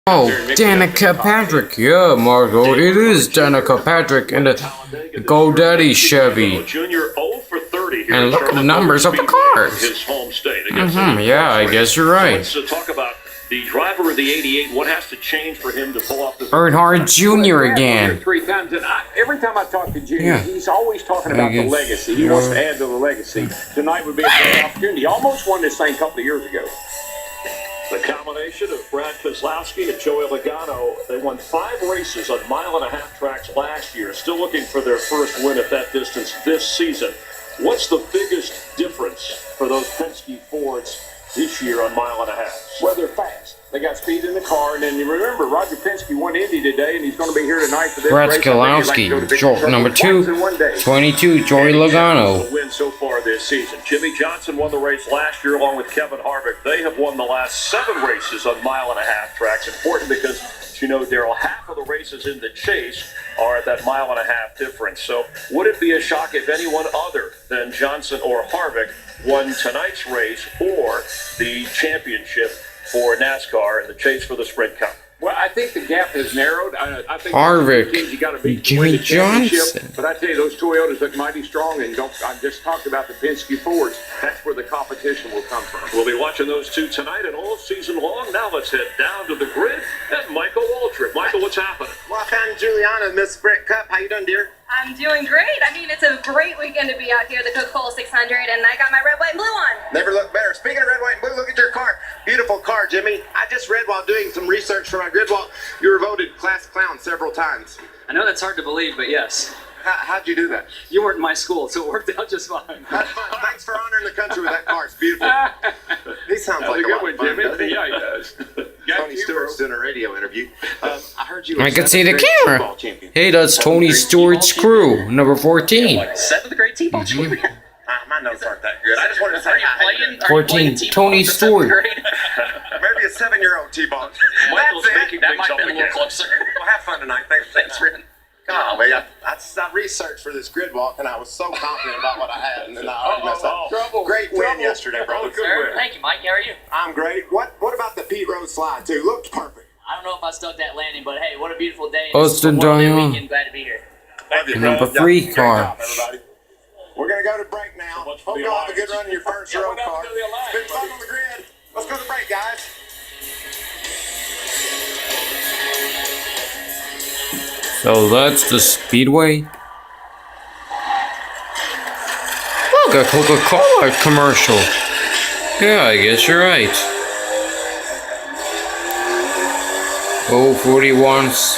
Oh, Danica Patrick. Yeah, Margot. It is Danica Patrick in the GoDaddy Chevy. And look at the numbers of the cars. Yeah, I guess you're right. Let's talk about the driver of the 88. What has to change for him to pull off the Earnhardt Jr. again. Three times, and every time I talk to Jimmy, he's always talking about the legacy. He wants to add to the legacy. Tonight would be a great opportunity. He almost won this thing a couple of years ago. The combination of Brad Keselowski and Joey Logano, they won 5 races on mile-and-a-half tracks last year, still looking for their first win at that distance this season. What's the biggest difference for those Penske Fords this year on mile-and-a-half? Well, they're fast. They got speed in the car, and then you remember, Roger Penske won Indy today, and he's going to be here tonight for this Brad race. Keselowski, short number 2, 22, Joey Logano. The win so far this season. Jimmy Johnson won the race last year along with Kevin Harvick. They have won the last 7 races on mile-and-a-half tracks. Important because, you know, Darrell, half of the races in the chase are at that mile-and-a-half difference. So would it be a shock if anyone other than Johnson or Harvick won tonight's race or the championship for NASCAR in the chase for the Sprint Cup? Well, I think the gap has narrowed. I think Harvick, teams you got to beat Jimmy Johnson. But I tell you, those Toyotas look mighty strong, and I just talked about the Penske Fords. That's where the competition will come from. We'll be watching those two tonight and all season long. Now let's head down to the grid and Michael Waltrip. Michael, what's happening? Well, I found Juliana in Miss Sprint Cup. How you doing, dear? I'm doing great. I mean, it's a great weekend to be out here, the Coca-Cola 600, and I got my red, white, and blue on. Never looked better. Speaking of red, white, and blue, look at your car. Beautiful car, Jimmy. I just read while doing some research for my grid walk, you were voted class clown several times. I know that's hard to believe, but yes. How'd you do that? You weren't in my school, so it worked out just fine. That's fun. Thanks for honoring the country with that car. It's beautiful. He sounds like a good lot one, of fun, Jimmy. doesn't he? Yeah, he does. Tony Stewart's doing a radio interview. I heard you were I can see the seventh grade camera. T-ball champion. Hey, that's Tony Stewart's crew, number 14. Like 7th grade T-ball champion. My notes aren't that good. I just wanted to say Are you hi. playing? 14, Tony Stewart. Maybe a 7-year-old T-ball. Michael's That's it. making That things might up have been a again. little closer. Well, have fun tonight. Thanks, Ren. Golly, I researched for this grid walk, and I was so confident about what I had, and then I already messed up. Great win yesterday, brother. Sir, thank you, Mike. How are you? I'm great. What about the Pete Rose slide, too? Looked perfect. I don't know if I stuck that landing, but hey, what a beautiful day. Austin It's a one-day Dion. weekend. Glad to be here. Love you, Number man. 3 Great car. job, everybody. We're going to go to break now. So much for Hope the you all have a good Alliance. run in your first row car. It's been fun on the grid. Let's go to break, guys. So that's the Speedway. Look, a Coca-Cola commercial. Yeah, I guess you're right. Oh, 41's